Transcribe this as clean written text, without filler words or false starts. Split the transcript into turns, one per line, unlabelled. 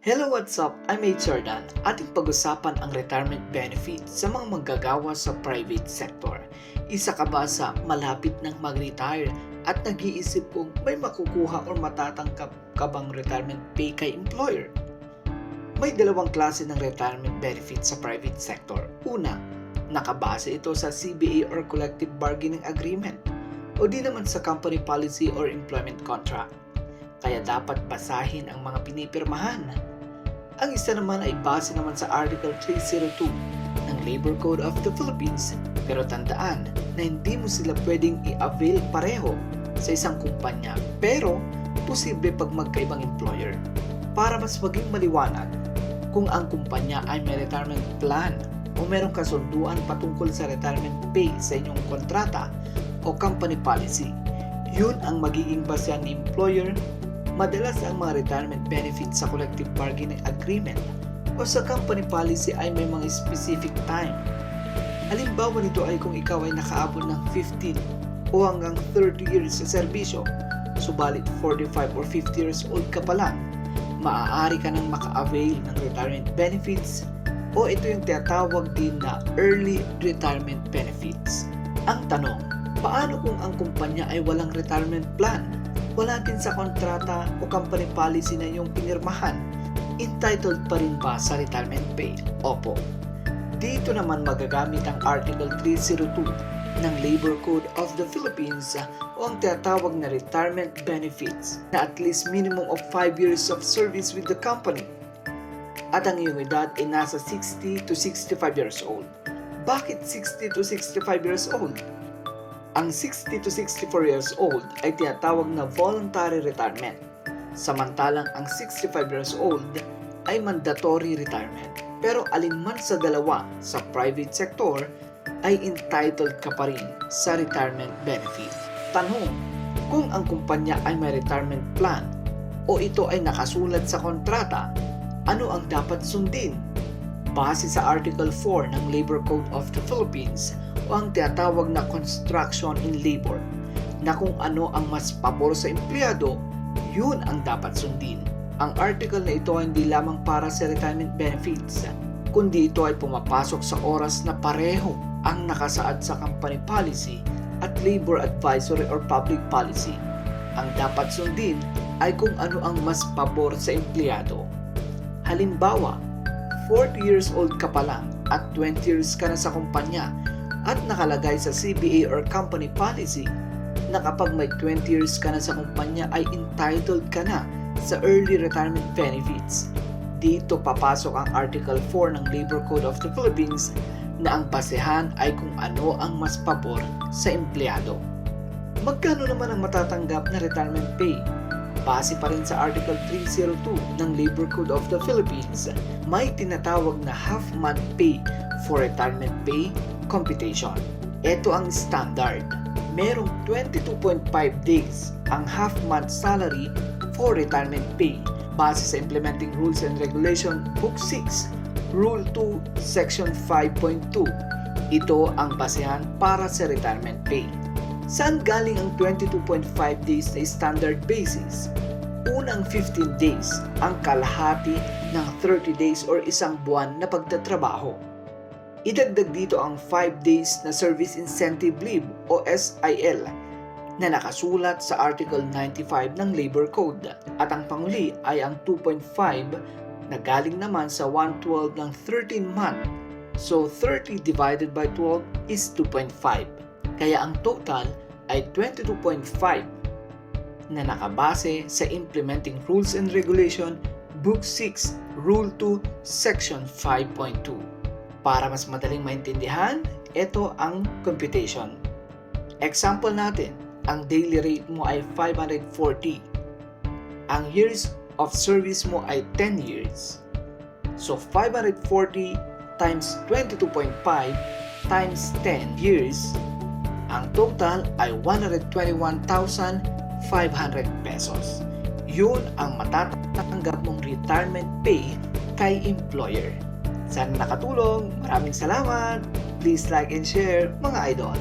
Hello, what's up? I'm H. Jordan. Ating pag-usapan ang retirement benefits sa mga manggagawa sa private sector. Isa ka ba sa malapit ng mag-retire at nag-iisip kung may makukuha o matatanggap ka bang retirement pay kay employer? May dalawang klase ng retirement benefits sa private sector. Una, nakabase ito sa CBA or Collective Bargaining Agreement o di naman sa company policy or employment contract. Kaya dapat basahin ang mga pinipirmahan. Ang isa naman ay base naman sa Article 302 ng Labor Code of the Philippines, pero tandaan na hindi mo sila pwedeng i-avail pareho sa isang kumpanya, pero posible pag magkaibang employer. Para mas maging maliwanag, kung ang kumpanya ay may retirement plan o merong kasunduan patungkol sa retirement pay sa inyong kontrata o company policy, yun ang magiging basehan ni employer. Madalas ang mga retirement benefits sa collective bargaining agreement o sa company policy ay may mga specific time. Halimbawa nito ay kung ikaw ay nakaabot ng 15 o hanggang 30 years sa serbisyo, subalit 45 or 50 years old ka pa lang, maaari ka nang maka-avail ng retirement benefits o ito yung tinatawag din na early retirement benefits. Ang tanong, paano kung ang kumpanya ay walang retirement plan? Wala din sa kontrata o company policy na yung pinirmahan, entitled pa rin ba sa retirement pay? Opo. Dito naman magagamit ang Article 302 ng Labor Code of the Philippines o ang tinatawag na retirement benefits na at least minimum of 5 years of service with the company at ang iyong edad ay nasa 60 to 65 years old. Bakit 60 to 65 years old? Ang 60 to 64 years old ay tinatawag na voluntary retirement, samantalang ang 65 years old ay mandatory retirement. Pero alinman sa dalawa sa private sector ay entitled ka pa rin sa retirement benefit. Tanong, kung ang kumpanya ay may retirement plan o ito ay nakasulat sa kontrata, ano ang dapat sundin? Base sa Article 4 ng Labor Code of the Philippines o ang tinatawag na construction in labor, na kung ano ang mas pabor sa empleyado, yun ang dapat sundin. Ang article na ito ay hindi lamang para sa retirement benefits, kundi ito ay pumapasok sa oras na pareho ang nakasaad sa company policy at labor advisory or public policy. Ang dapat sundin ay kung ano ang mas pabor sa empleyado. Halimbawa, 40 years old ka pa lang at 20 years ka na sa kumpanya at nakalagay sa CBA or company policy na kapag may 20 years ka na sa kumpanya ay entitled ka na sa early retirement benefits. Dito papasok ang Article 4 ng Labor Code of the Philippines na ang basehan ay kung ano ang mas pabor sa empleyado. Magkano naman ang matatanggap na retirement pay? Base pa rin sa Article 302 ng Labor Code of the Philippines, may tinatawag na half-month pay for retirement pay computation. Ito ang standard. Merong 22.5 days ang half-month salary for retirement pay base sa Implementing Rules and Regulation Book 6, Rule 2, Section 5.2. Ito ang basehan para sa retirement pay. Saan galing ang 22.5 days na standard basis? Unang 15 days ang kalahati ng 30 days or isang buwan na pagtatrabaho. Idagdag dito ang 5 days na Service Incentive Leave o SIL na nakasulat sa Article 95 ng Labor Code at ang panghuli ay ang 2.5 na galing naman sa 1/12 ng 13 month. So 30 divided by 12 is 2.5. Kaya ang total ay 22.5 na nakabase sa Implementing Rules and Regulation Book 6, Rule 2, Section 5.2. Para mas madaling maintindihan, ito ang computation. Example natin, ang daily rate mo ay 540. Ang years of service mo ay 10 years. So 540 times 22.5 times 10 years, ang total ay 121,500 pesos. Yun ang matatanggap mong retirement pay kay employer. Sana nakatulong. Maraming salamat. Please like and share, mga idol.